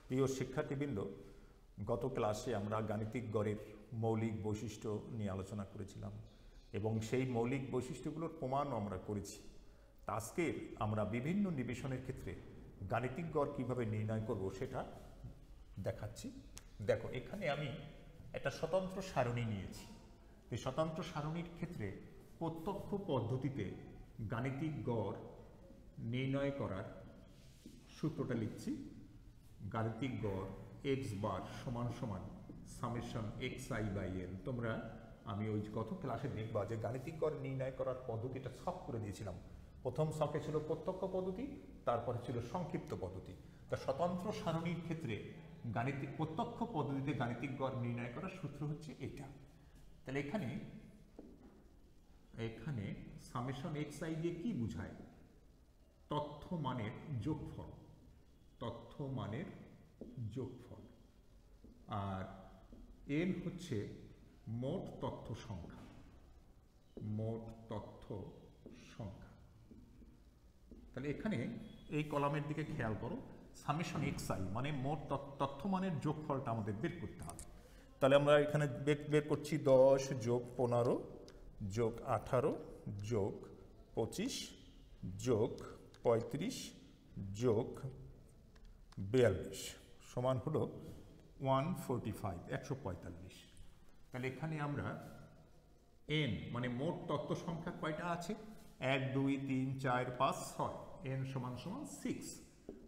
প্রিয় শিক্ষার্থীবৃন্দ, গত ক্লাসে আমরা গাণিতিক গড়ের মৌলিক বৈশিষ্ট্য নিয়ে আলোচনা করেছিলাম এবং সেই মৌলিক বৈশিষ্ট্যগুলোর প্রমাণও আমরা করেছি। আজকের আমরা বিভিন্ন নিবেশনের ক্ষেত্রে গাণিতিক গড় কীভাবে নির্ণয় করব সেটা দেখাচ্ছি। দেখো, এখানে আমি একটা স্বতন্ত্র সারণী নিয়েছি। এই স্বতন্ত্র সারণীর ক্ষেত্রে প্রত্যক্ষ পদ্ধতিতে গাণিতিক গড় নির্ণয় করার সূত্রটা লিখছি। গাণিতিক গড় এক্স বার সমান সমান summation X I by N. তোমরা আমি ওই গত ক্লাসে দেখবা যে গাণিতিক গড় নির্ণয় করার পদ্ধতিটা ছক করে দিয়েছিলাম। প্রথম ছকে ছিল প্রত্যক্ষ পদ্ধতি, তারপরে ছিল সংক্ষিপ্ত পদ্ধতি। তা স্বতন্ত্র সারণীর ক্ষেত্রে প্রত্যক্ষ পদ্ধতিতে গাণিতিক গড় নির্ণয় করার সূত্র হচ্ছে এটা। তাহলে এখানে সামেশন এক্স আই দিয়ে কি বোঝায়? তথ্য মানের যোগফল, তথ্য মানের যোগফল। আর এন হচ্ছে মোট তথ্য সংখ্যা, মোট তথ্য সংখ্যা। তাহলে এখানে এই কলামের দিকে খেয়াল করো, সামেশন এক্স আই মানে মোট তথ্য মানের যোগফলটা আমাদের বের করতে হবে। তাহলে আমরা এখানে বের করছি 10 যোগ 15 যোগ 18 যোগ 25 যোগ 35 যোগ 42 সমান হলো 145। তাহলে এখানে আমরা এন মানে মোট তথ্য সংখ্যা কয়টা আছে? 1 2 3 4 5 6। এন সমান সমান 6।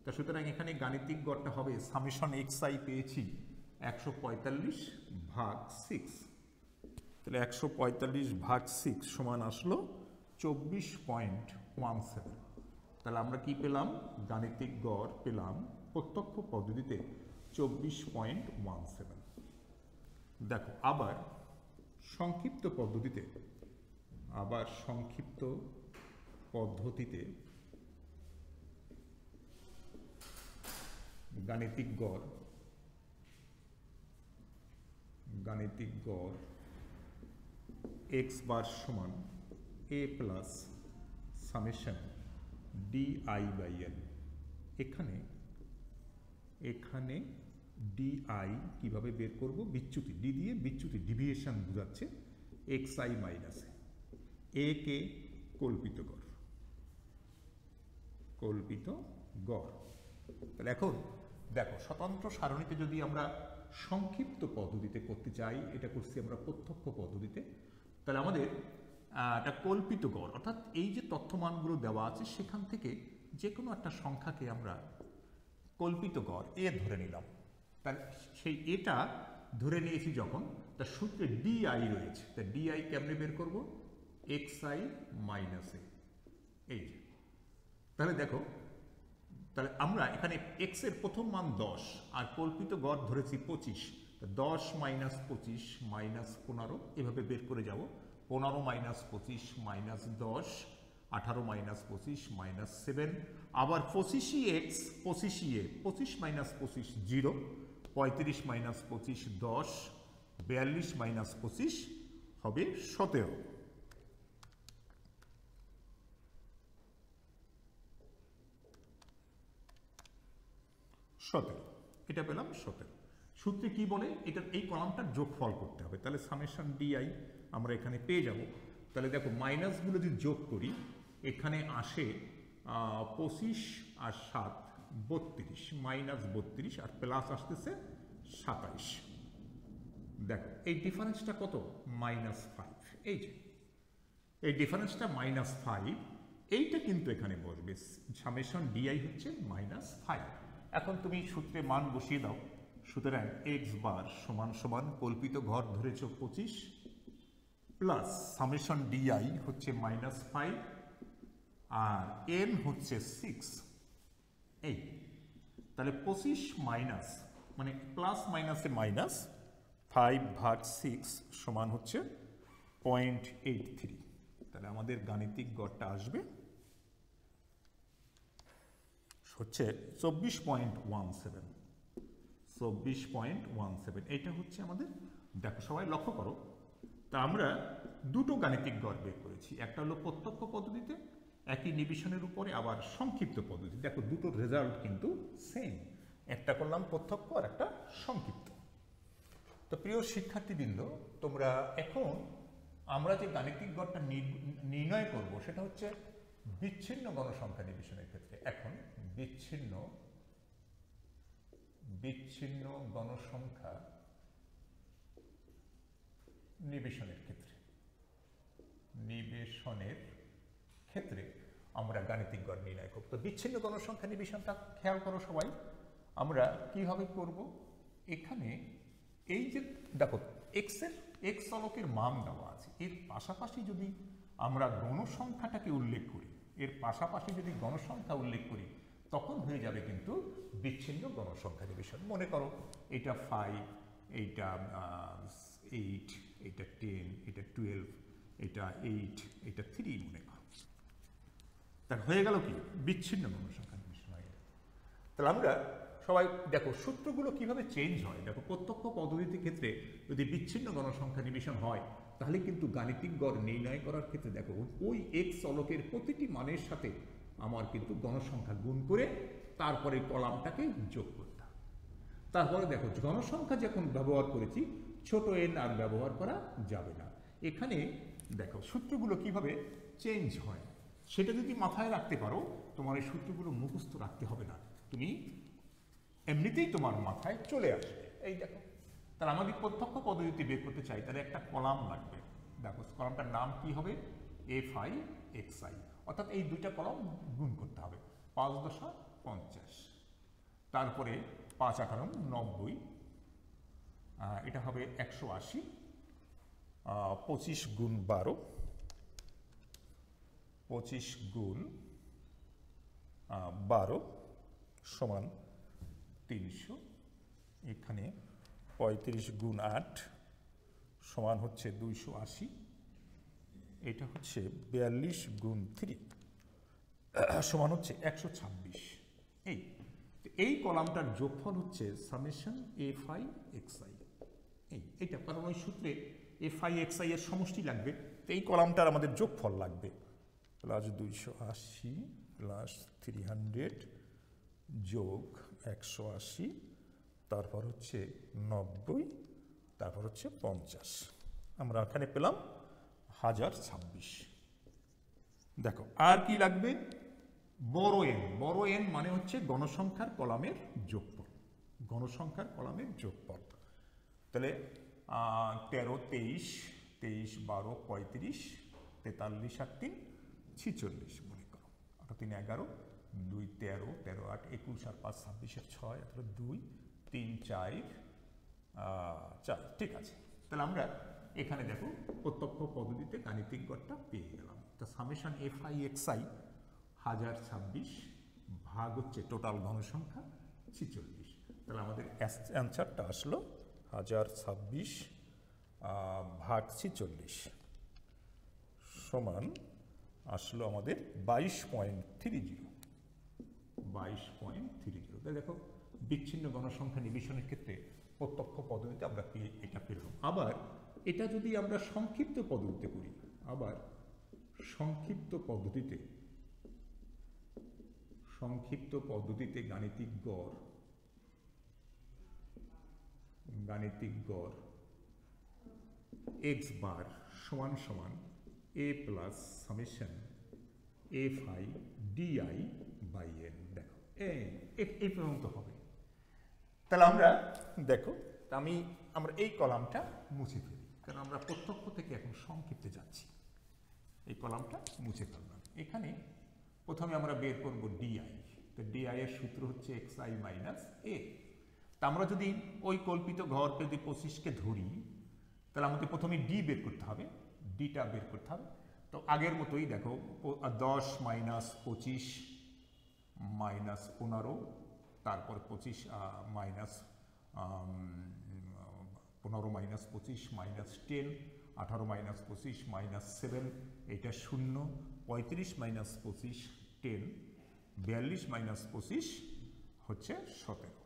তা সুতরাং এখানে গাণিতিক গড়টা হবে সামেশন এক্স আই পেয়েছি 145 ভাগ 6। তাহলে 145 ভাগ 6 সমান আসলো 24.17। তাহলে আমরা কি পেলাম? গাণিতিক গড় পেলাম প্রত্যক্ষ পদ্ধতিতে 24.17। দেখো, আবার সংক্ষিপ্ত পদ্ধতিতে গাণিতিক গড় এক্স বার সমান a plus summation d i by n. এখানে ডি আই কীভাবে বের করব? বিচ্যুতি, ডি দিয়ে বিচ্যুতি ডিভিয়েশন বোঝাচ্ছে এক্স আই মাইনাস এ কে কল্পিত গড়। তাহলে এখন দেখো, স্বতন্ত্র সারণীতে যদি আমরা সংক্ষিপ্ত পদ্ধতিতে করতে চাই, এটা করছি আমরা প্রত্যক্ষ পদ্ধতিতে, তাহলে আমাদের একটা কল্পিত গড়, অর্থাৎ এই যে তথ্যমানগুলো দেওয়া আছে সেখান থেকে যে কোনো একটা সংখ্যাকে আমরা কল্পিত গড় এ ধরে নিলাম। তাহলে সেই এটা ধরে নিয়েছি যখন, তার সূত্রে ডিআই রয়েছে। তা ডিআই কেমনে বের করব? এক্স আই মাইনাস এ। এই যে, তাহলে দেখো, তাহলে আমরা এখানে এক্স এর প্রথম মান 10 আর কল্পিত গড় ধরেছি 25। 10 মাইনাস 25 মাইনাস 15 এভাবে বের করে যাব। 15 মাইনাস 25 মাইনাস 10, 18 মাইনাস 25 মাইনাস 7, আবার 25ই এক্স 25ই এ, 25 মাইনাস 25 0, 35 মাইনাস 25 10, 42 মাইনাস 25 হবে 17। এটা পেলাম 17। সূত্রে কি বলে? এটা এই কলামটার যোগফল করতে হবে। তাহলে সামেশন ডিআই আমরা এখানে পেয়ে যাব। তাহলে দেখো, মাইনাসগুলো যদি যোগ করি, এখানে আসে 25 আর 7 32, মাইনাস 32 আর প্লাস আসতেছে 27। দেখো, এই ডিফারেন্সটা কত? -5। এই যে এই ডিফারেন্সটা -5, এইটা কিন্তু এখানে বসবে। সামেশন ডিআই হচ্ছে -5। এখন তুমি সূত্রে মান বসিয়ে দাও। সুতরাং এক্স বার সমান সমান কল্পিত গড় ধরেছ 25 প্লাস সামেশন ডিআই হচ্ছে -5 আর এন হচ্ছে 6। এই তাহলে 25 মাইনাস মানে প্লাস মাইনাসে মাইনাস 5 ভাগ 6 সমান হচ্ছে 0.83। তাহলে আমাদের গাণিতিক গড়টা আসবে হচ্ছে 24.17। এটা হচ্ছে আমাদের। দেখো, সবাই লক্ষ্য করো, তা আমরা দুটো গাণিতিক গড় বের করেছি। একটা হলো প্রত্যক্ষ পদ্ধতিতে, একই নিবেশনের উপরে, আবার সংক্ষিপ্ত পদ্ধতি। দেখো, দুটোর রেজাল্ট কিন্তু সেম। একটা করলাম প্রত্যক্ষ আর একটা সংক্ষিপ্ত। তো প্রিয় শিক্ষার্থীবৃন্দ, তোমরা এখন আমরা যে গাণিতিক গড়টা নির্ণয় করব সেটা হচ্ছে বিচ্ছিন্ন গণসংখ্যা নিবেশনের ক্ষেত্রে। এখন বিচ্ছিন্ন গণসংখ্যা নিবেশনের ক্ষেত্রে আমরা গাণিতিক গড় নির্ণয় করব। তো বিচ্ছিন্ন গণসংখ্যা নিবেশনটা খেয়াল করো সবাই, আমরা কিভাবে করব। এখানে এই যে দেখো এক্স চলকের মান দেওয়া আছে, এর পাশাপাশি যদি আমরা গণসংখ্যাটাকে উল্লেখ করি, তখন হয়ে যাবে কিন্তু বিচ্ছিন্ন গণসংখ্যা নিবেশন। মনে করো এটা 5, এইটা 8, এটা 10, এটা 12, এটা 8, এটা 3 মনে করো। তার হয়ে গেল কি বিচ্ছিন্ন গণসংখ্যা নিবেশন হয়ে গেল। তাহলে আমরা সবাই দেখো সূত্রগুলো কিভাবে চেঞ্জ হয়। দেখো প্রত্যক্ষ পদ্ধতির ক্ষেত্রে যদি বিচ্ছিন্ন গণসংখ্যা নিবেশন হয় তাহলে কিন্তু গাণিতিক গড় নির্ণয় করার ক্ষেত্রে দেখো ওই এক্স চলকের প্রতিটি মানের সাথে আমার কিন্তু গণসংখ্যা গুণ করে তারপরে কলামটাকে যোগ করতে হবে। তারপরে দেখো গণসংখ্যা যখন ব্যবহার করেছি ছোট এন আর ব্যবহার করা যাবে না। এখানে দেখো সূত্রগুলো কিভাবে চেঞ্জ হয় সেটা যদি মাথায় রাখতে পারো, তোমার এই সূত্রগুলো মুখস্থ রাখতে হবে না, তুমি এমনিতেই তোমার মাথায় চলে আসবে। এই দেখো, তাহলে আমাদের প্রত্যক্ষ পদ্ধতিতে বের করতে চাই তাহলে একটা কলাম লাগবে। দেখো কলামটার নাম কি হবে, fi xi, অর্থাৎ এই দুইটা কলাম গুণ করতে হবে। 5 দশা 50, তারপরে 5 18 90, এটা হবে 180, 25 গুণ 12, 25 গুণ 12 সমান 300, এখানে 35 গুণ 8 সমান হচ্ছে 280, এটা হচ্ছে 42 গুণ 3 সমান হচ্ছে 126। এই কলামটার যোগফল হচ্ছে সামেশন fi xi। এইটা কারণ ওই সূত্রে fi xi এর সমষ্টি লাগবে, তো এই কলামটার আমাদের যোগফল লাগবে। প্লাস 280 প্লাস 300 যোগ 180, তারপর হচ্ছে 90, তারপর হচ্ছে 50, আমরা এখানে পেলাম 1026। দেখো আর কি লাগবে, বড় এন মানে হচ্ছে গণসংখ্যার কলামের যোগফল, তাহলে 13 23 23 12 35 43 আর 3 46 মনে করো, 8 3 11 2 13 13 8 21 আর 5 26 6 2 3 4 4, ঠিক আছে। তাহলে আমরা এখানে দেখো প্রত্যক্ষ পদ্ধতিতে গাণিতিক গড়টা পেয়ে গেলাম। তো সামেশন fi xi 1026 ভাগ হচ্ছে টোটাল গণসংখ্যা 46, তাহলে আমাদের অ্যান্সারটা আসলো 1026 ভাগ 46 সমান আসলো আমাদের 22.30। দেখো বিচ্ছিন্ন গণসংখ্যা নিবেশনের ক্ষেত্রে প্রত্যক্ষ পদ্ধতিতে আমরা এটা পেলাম। আবার এটা যদি আমরা সংক্ষিপ্ত পদ্ধতিতে করি, সংক্ষিপ্ত পদ্ধতিতে গাণিতিক গড় x বার সমান সমান a plus summation fi di by n। দেখো এই পর্যন্ত হবে। তাহলে আমরা দেখো আমরা এই কলামটা মুছে ফেলি, কারণ আমরা প্রত্যক্ষ থেকে এখন সংক্ষিপ্তে যাচ্ছি। এই কলামটা মুছে ফেললাম। এখানে প্রথমে আমরা বের করব di, তো di এর সূত্র হচ্ছে xi মাইনাস a। তা আমরা যদি ওই কল্পিত ঘরকে যদি 25কে ধরি তাহলে আমাদের প্রথমে d বের করতে হবে, dটা বের করতে হবে। তো আগের মতোই দেখো 10 মাইনাস 25 মাইনাস 15, তারপর 25 minus 15 minus 25 minus 10, 18 minus 25 minus 7, এটা 0, 35 মাইনাস 25 10, 42 মাইনাস 25 হচ্ছে 17।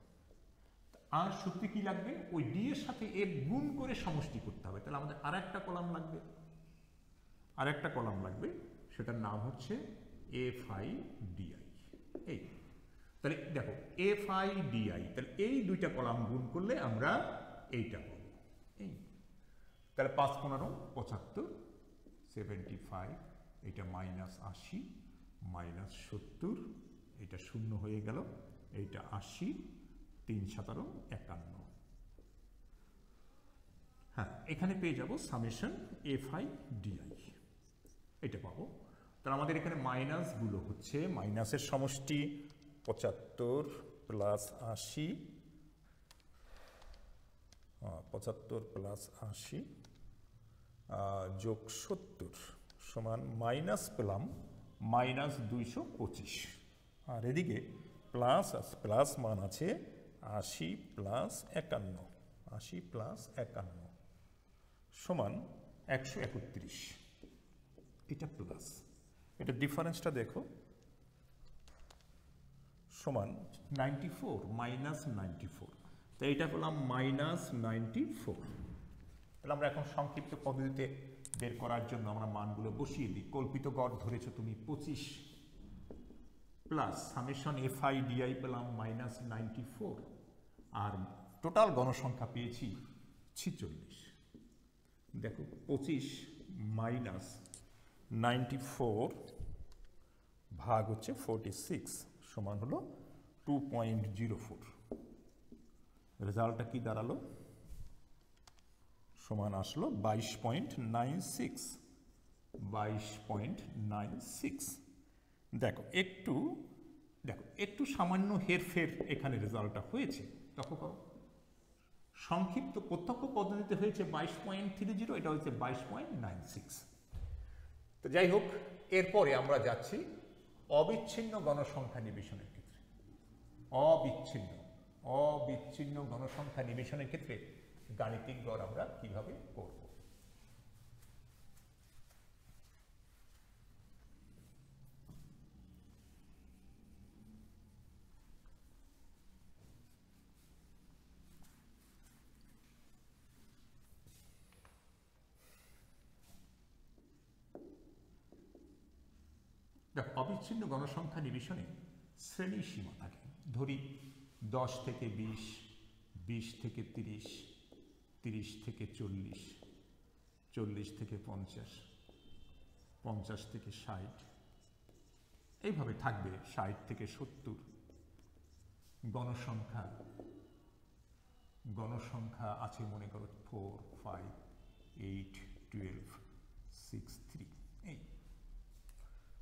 আর সূত্রে কি লাগবে, ওই ডি এর সাথে এ গুণ করে সমষ্টি করতে হবে। তাহলে আমাদের আরেকটা কলাম লাগবে, সেটার নাম হচ্ছে fi di। তাহলে দেখো এফ আই ডিআই, তাহলে এই দুইটা কলাম গুণ করলে আমরা এইটা পাবো। এই তাহলে 5 15 75, 75, এটা -80 -70, এটা 0 হয়ে গেল, এইটা 80, 3 17 51। হ্যাঁ, এখানে পেয়ে যাব সামেশন এফ আই ডিআই, এটা পাবো। তাহলে আমাদের এখানে মাইনাসগুলো হচ্ছে মাইনাসের সমষ্টি 75 প্লাস 80, 75 প্লাস 80 যোগ 70 সমান মাইনাস পেলাম -225, আর এদিকে প্লাস মান আছে 80 প্লাস 51, 80 প্লাস 51 সমান 131। এটা প্লাস, এটা ডিফারেন্সটা দেখো, সমান 94 -94, তো এইটা পেলাম -94। তাহলে আমরা এখন সংক্ষিপ্ত পদ্ধতিতে বের করার জন্য আমরা মানগুলো বসিয়ে দিই। কল্পিত গড় ধরেছো তুমি 25 plus summation F I DI পেলাম -94, আর টোটাল গণসংখ্যা পেয়েছি 46। দেখো 25 মাইনাস 94 ভাগ হচ্ছে 46 সমান হলো 2.04। রেজাল্টটা কি দাঁড়ালো? সমান আসলো 22.96, 22.96। দেখো একটু সামান্য হেরফের এখানে রেজাল্টটা হয়েছে, লক্ষ্য করো। সংক্ষিপ্ত প্রত্যক্ষ পদ্ধতিতে হয়েছে 22.30, এটা হচ্ছে 22.96। তো যাই হোক, এরপরে আমরা যাচ্ছি অবিচ্ছিন্ন গণসংখ্যা নিবেশনের ক্ষেত্রে। অবিচ্ছিন্ন গণসংখ্যা নিবেশনের ক্ষেত্রে গাণিতিক গড় আমরা কিভাবে করব। অবিচ্ছিন্ন গণসংখ্যা নিবেশনে শ্রেণী সীমা থাকে। ধরি 10 থেকে 20, 20 থেকে 30, 30 থেকে 40, 40 থেকে 50, 50 থেকে 60, এইভাবে থাকবে 60 থেকে 70। গণসংখ্যা আছে মনে করো 4, 5, 8, 12, 6, 3, এই।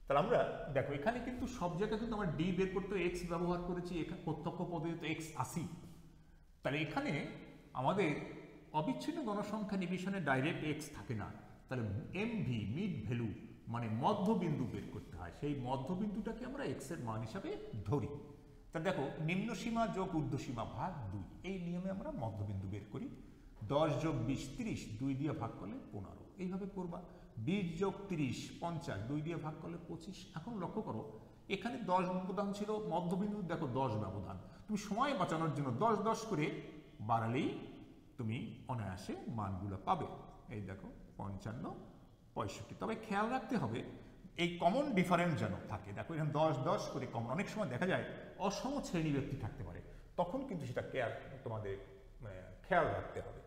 তাহলে আমরা দেখো এখানে কিন্তু সব জায়গায় কিন্তু আমরা ডি বের করতে এক্স ব্যবহার করেছি, এখানে প্রত্যক্ষ পদ্ধতিতে এক্স 80। তাহলে এখানে আমাদের অবিচ্ছিন্ন গণসংখ্যা নিবেশনে ডাইরেক্ট এক্স থাকে না, তাহলে এমভি মিড ভ্যালু মানে মধ্যবিন্দু বের করতে হয়। সেই মধ্যবিন্দুটাকে আমরা এক্স এর মান হিসাবে ধরি। তা দেখো নিম্ন সীমা যোগ ঊর্ধ্ব সীমা ভাগ 2, এই নিয়মে আমরা মধ্যবিন্দু বের করি। 10 যোগ 20 30, 2 দিয়ে ভাগ করলে 15, এইভাবে করবা। 20 যোগ 30 50, 2 দিয়ে ভাগ করলে 25। এখন লক্ষ্য করো এখানে 10 ব্যবধান ছিল, মধ্যবিন্দু দেখো 10 ব্যবধান। তুমি সময় বাঁচানোর জন্য 10 10 করে বাড়ালেই তুমি অনায়াসে মানগুলো পাবে। এই দেখো 55 65। তবে খেয়াল রাখতে হবে এই কমন ডিফারেন্স যেন থাকে। দেখো এখানে 10 10 করে কমন, অনেক সময় দেখা যায় অসম শ্রেণী ব্যক্তি থাকতে পারে, তখন কিন্তু সেটা তোমাদের খেয়াল রাখতে হবে।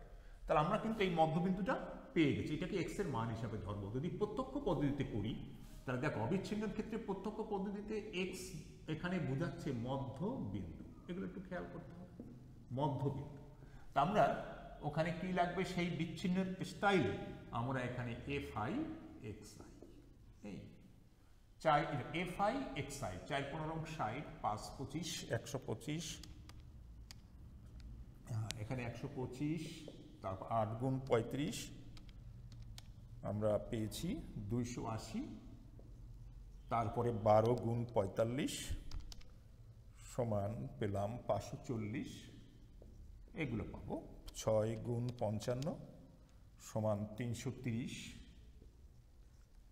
তাহলে আমরা কিন্তু এই মধ্যবিন্দুটা পেয়ে গেছি, এটাকে এক্স এর মান হিসাবে ধরবো। যদি প্রত্যক্ষ পদ্ধতিতে করি তাহলে দেখো অবিচ্ছিন্নের ক্ষেত্রে প্রত্যক্ষ পদ্ধতিতে এক্স এখানে বোঝাচ্ছে মধ্যবিন্দু, এগুলো একটু খেয়াল করতে হবে, মধ্যবিন্দু। তা আমরা ওখানে কি লাগবে সেই বিচ্ছিন্নের স্টাইলে আমরা এখানে এফ আই এক্স আই, এই এফ আই এক্স আই 4 15 60, 5 25 125, এখানে 125, তারপর 8 গুণ 35 আমরা পেয়েছি 280, তারপরে 12 গুণ 45 সমান পেলাম 540, এগুলো পাবো। 6 গুণ 55 সমান 330,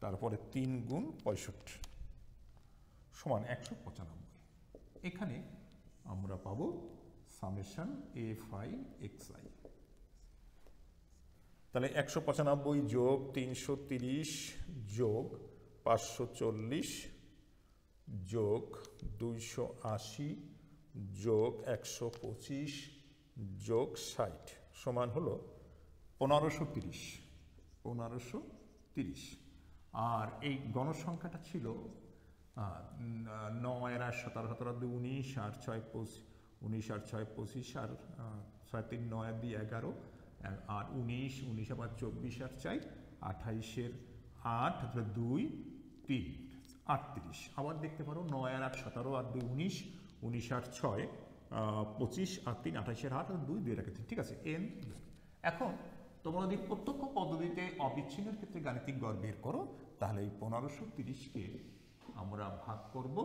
তারপরে 3 গুণ 65 সমান 195। এখানে আমরা পাবো summation F I x I. তাহলে 195 যোগ 330 যোগ 540 যোগ 280 যোগ 125 যোগ 60 সমান হলো 1530। 1530। আর এই গণসংখ্যাটা ছিল 9 আর 17 17 2 19 আর 6 25 19 আর 6 25 আর 6 3 9 আর 2 11 আর 19 19 আবার 24 আর 4 28 এর 8 2 3 38। আবার দেখতে পারো 9 আর 8 17 আর 2 19 19 আর 6 25 আর 3 28 এর 8 আর 2 2 রাখতে, ঠিক আছে n। এখন তোমরা যদি প্রত্যক্ষ পদ্ধতিতে অবিচ্ছিন্নের ক্ষেত্রে গাণিতিক গড় বের করো তাহলে এই 1530কে আমরা ভাগ করব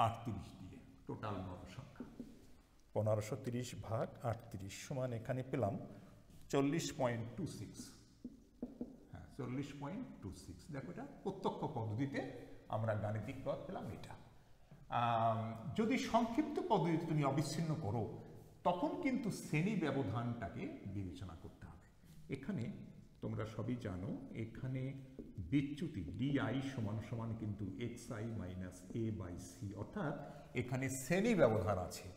38 দিয়ে, টোটাল গণসংখ্যা 1530 ভাগ 38 সমান এখানে পেলাম 40.26। হ্যাঁ 40.26। দেখো এটা প্রত্যক্ষ পদ্ধতিতে আমরা গাণিতিক গড় পেলাম এটা। যদি সংক্ষিপ্ত পদ্ধতিতে তুমি অবিচ্ছিন্ন করো তখন কিন্তু শ্রেণী ব্যবধানটাকে বিবেচনা করতে হবে। এখানে তোমরা সবই জানো এখানে বিচ্যুতি ডিআই সমান সমান কিন্তু xi minus a by c, অর্থাৎ এখানে শ্রেণী ব্যবধান আছে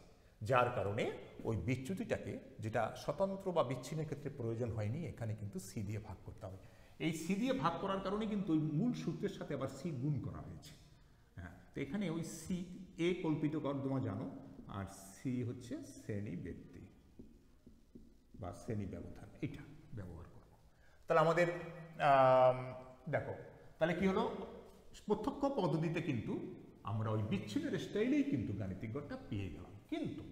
যার কারণে ওই বিচ্যুতিটাকে, যেটা স্বতন্ত্র বা বিচ্ছিন্নের ক্ষেত্রে প্রয়োজন হয়নি, এখানে কিন্তু c দিয়ে ভাগ করতে হবে। এই c দিয়ে ভাগ করার কারণে কিন্তু ওই মূল সূত্রের সাথে আবার c গুণ করা হয়েছে। হ্যাঁ, তো এখানে ওই c a কল্পিত গড় তোমরা জানো, আর c হচ্ছে শ্রেণী ব্যক্তি বা শ্রেণী ব্যবধান, এটা ব্যবহার করব। তাহলে আমাদের দেখো তাহলে কি হলো, প্রত্যক্ষ পদ্ধতিতে কিন্তু আমরা ওই বিচ্ছিন্নের স্টাইলেই কিন্তু গাণিতিক গড়টা পেয়ে গেলাম। কিন্তু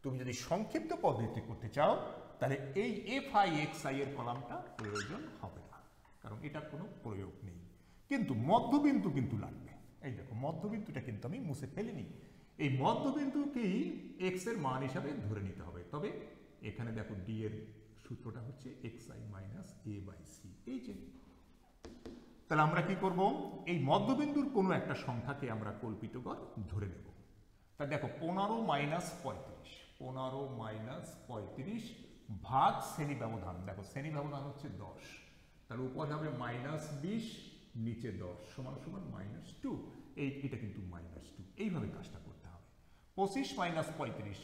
তুমি যদি সংক্ষিপ্ত পদ্ধতিতে করতে চাও তাহলে এই fi xi এর কলামটা প্রয়োজন হবে না, কারণ এটা কোনো প্রয়োগ নেই। কিন্তু মধ্যবিন্দু কিন্তু লাগবে। এই দেখো মধ্যবিন্দুটা কিন্তু আমি মুছে ফেলিনি, এই মধ্যবিন্দুকেই x এর মান হিসাবে ধরে নিতে হবে। তবে এখানে দেখো d এর সূত্রটা হচ্ছে xi minus a by c। এই যে তাহলে আমরা কি করব, এই মধ্যবিন্দুর কোনো একটা সংখ্যাকে আমরা কল্পিত গড় ধরে নেব। তা দেখো 15 মাইনাস 35, 15 মাইনাস 35 ভাগ শ্রেণী ব্যবধান, দেখো শ্রেণী ব্যবধান হচ্ছে 10, তাহলে উপর হবে মাইনাস 20 নিচে 10 সমান সমান মাইনাস 2। এটা কিন্তু মাইনাস 2, এইভাবে কাজটা করতে হবে। 25 মাইনাস 35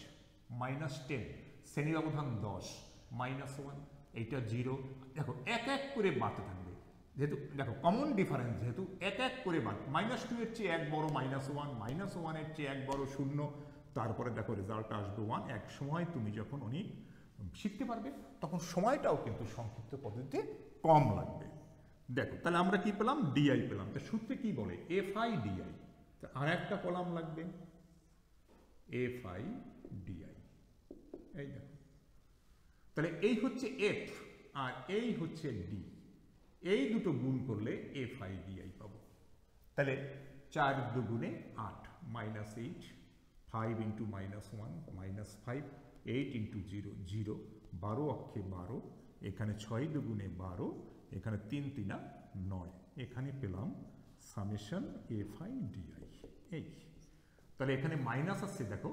মাইনাস 10, শ্রেণী ব্যবধান 10 মাইনাস 1, এইটা 0। দেখো এক এক করে বাড়তে থাকবে, যেহেতু দেখো কমন ডিফারেন্স, যেহেতু এক এক করে বাড়, মাইনাস 2 এর চেয়ে এক বড় মাইনাস 1, মাইনাস 1 এর চেয়ে এক বড় 0, তারপরে দেখো রেজাল্ট আসবে 1। এক সময় তুমি যখন অনেক শিখতে পারবে তখন সময়টাও কিন্তু সংক্ষিপ্ত পদ্ধতিতে কম লাগবে। দেখো তাহলে আমরা কি পেলাম, ডিআই পেলাম। তো সূত্রে কি বলে, fi di, আর একটা কলাম লাগবে fi di। এই দেখো তাহলে এই হচ্ছে f আর এই হচ্ছে d, এই দুটো গুণ করলে fi di পাবো। তাহলে 4 দুগুণে 8 minus 8, 5 into minus 1 minus 5, 8 into 0 0, 12 অক্ষে 12, এখানে 6 দুগুণে 12, এখানে 3 3 9, এখানে পেলাম সামেশন fi di। এই তাহলে এখানে মাইনাস আসছে দেখো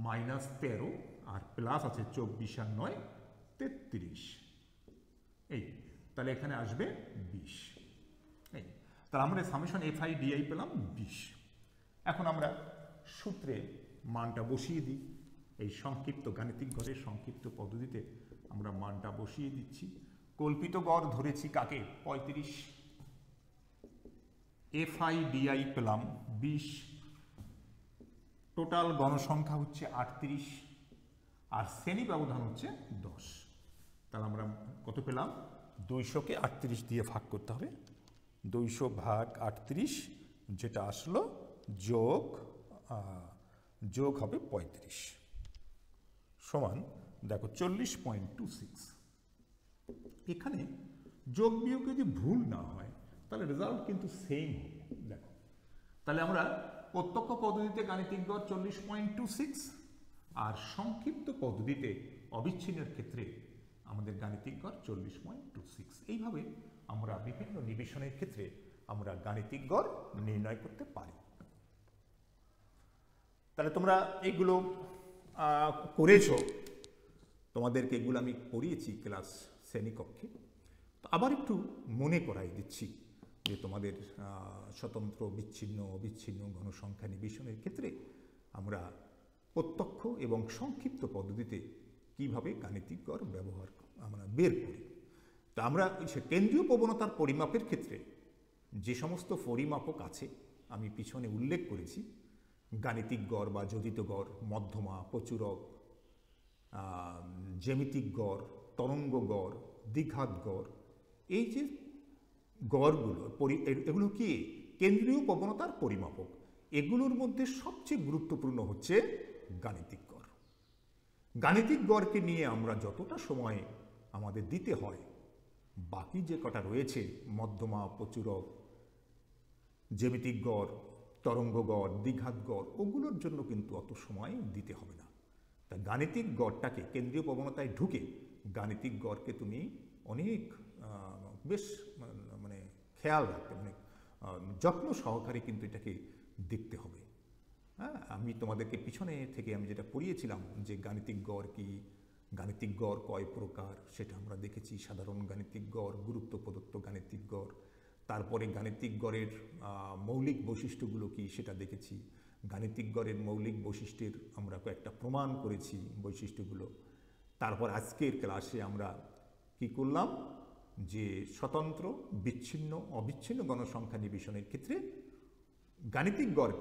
মাইনাস 13, আর প্লাস আছে 24 আর 9 33। এই তাহলে এখানে আসবে 20। এই তাহলে আমরা সামেশন fi di পেলাম 20। এখন আমরা সূত্রে মানটা বসিয়ে দিই, এই সংক্ষিপ্ত গাণিতিক গড়ের সংক্ষিপ্ত পদ্ধতিতে আমরা মানটা বসিয়ে দিচ্ছি। কল্পিত গড় ধরেছি কাকে, 35, fi di পেলাম 20, টোটাল গণসংখ্যা হচ্ছে 38, আর শ্রেণী ব্যবধান হচ্ছে 10। তাহলে আমরা কত পেলাম, 200কে 38 দিয়ে ভাগ করতে হবে, 200 ভাগ 38, যেটা আসলো যোগ হবে 35 সমান দেখো 40.26। এখানে যোগ বিয়োগ যদি ভুল না হয় তাহলে রেজাল্ট কিন্তু সেম হবে। দেখো তাহলে আমরা প্রত্যক্ষ পদ্ধতিতে গাণিতিক গড় 40.26, আর সংক্ষিপ্ত পদ্ধতিতে অবিচ্ছিন্নের ক্ষেত্রে আমাদের গাণিতিক গড় 40.26। এইভাবে আমরা বিভিন্ন নিবেশনের ক্ষেত্রে আমরা গাণিতিক গড় নির্ণয় করতে পারি। তাহলে তোমরা এগুলো করেছো, তোমাদেরকে এগুলো আমি পড়িয়েছি ক্লাস শ্রেণীকক্ষে। তো আবার একটু মনে করাই দিচ্ছি যে তোমাদের স্বতন্ত্র বিচ্ছিন্ন অবিচ্ছিন্ন ঘনসংখ্যা নিবেশনের ক্ষেত্রে আমরা প্রত্যক্ষ এবং সংক্ষিপ্ত পদ্ধতিতে কিভাবে গাণিতিক গড় ব্যবহার আমরা বের করি। তা আমরা কেন্দ্রীয় প্রবণতার পরিমাপের ক্ষেত্রে যে সমস্ত পরিমাপক আছে আমি পিছনে উল্লেখ করেছি, গাণিতিক গড় বা যোজিত গড়, মধ্যমা, প্রচুরক, জ্যামিতিক গড়, তরঙ্গ গড়, দ্বিঘাত গড়, এই যে গড়গুলো এগুলো কি কেন্দ্রীয় প্রবণতার পরিমাপক। এগুলোর মধ্যে সবচেয়ে গুরুত্বপূর্ণ হচ্ছে গাণিতিক গড়। গাণিতিক গড়কে নিয়ে আমরা যতটা সময় আমাদের দিতে হয়, বাকি যে কটা রয়েছে মধ্যমা, প্রচুরক, জ্যামিতিক গড়, তরঙ্গ গড়, দ্বিঘাত গড়, ওগুলোর জন্য কিন্তু অত সময় দিতে হবে না। তা গাণিতিক গড়টাকে কেন্দ্রীয় প্রবণতায় ঢুকে গাণিতিক গড়কে তুমি অনেক বেশ মানে খেয়াল রাখতে, মানে যত্ন সহকারে কিন্তু এটাকে দেখতে হবে। হ্যাঁ, আমি তোমাদেরকে পিছনে থেকে আমি যেটা পড়িয়েছিলাম যে গাণিতিক গড় কি, গাণিতিক গড় কয় প্রকার সেটা আমরা দেখেছি। সাধারণ গাণিতিক গড়, গুরুত্ব প্রদত্ত গাণিতিক গড়, তারপরে গাণিতিক গড়ের মৌলিক বৈশিষ্ট্যগুলো কি সেটা দেখেছি। গাণিতিক গড়ের মৌলিক বৈশিষ্ট্যের আমরা কয়েকটা প্রমাণ করেছি বৈশিষ্ট্যগুলো। তারপর আজকের ক্লাসে আমরা কি করলাম, যে স্বতন্ত্র, বিচ্ছিন্ন, অবিচ্ছিন্ন গণসংখ্যা নিবেশনের ক্ষেত্রে গাণিতিক গড়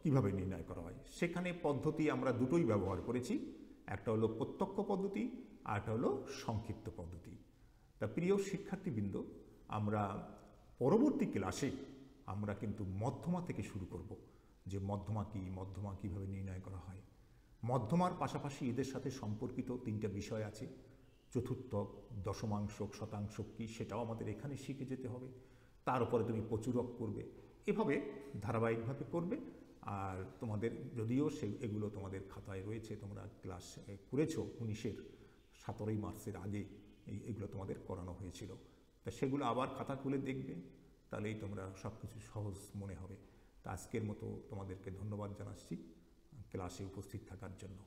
কিভাবে নির্ণয় করা হয় সেখানে পদ্ধতি আমরা দুটোই ব্যবহার করেছি। একটা হলো প্রত্যক্ষ পদ্ধতি আর একটা হলো সংক্ষিপ্ত পদ্ধতি। তা প্রিয় শিক্ষার্থীবৃন্দ, আমরা পরবর্তী ক্লাসে আমরা কিন্তু মধ্যমা থেকে শুরু করব, যে মধ্যমা কি, মধ্যমা কিভাবে নির্ণয় করা হয়। মধ্যমার পাশাপাশি এদের সাথে সম্পর্কিত তিনটা বিষয় আছে, চতুর্থক, দশমাংশক, শতাংশক কি সেটাও আমাদের এখানে শিখে যেতে হবে। তার উপরে তুমি প্রচুরক করবে, এভাবে ধারাবাহিকভাবে করবে। আর তোমাদের যদিও এগুলো তোমাদের খাতায় রয়েছে, তোমরা ক্লাস করেছো 19-এর 17ই মার্চের আগে এগুলো তোমাদের করানো হয়েছিল, তা সেগুলো আবার খাতা খুলে দেখবে, তাহলেই তোমরা সব কিছু সহজ মনে হবে। তা আজকের মতো তোমাদেরকে ধন্যবাদ জানাচ্ছি ক্লাসে উপস্থিত থাকার জন্য।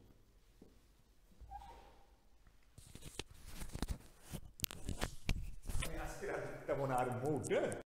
আজকের তেমন আর মুড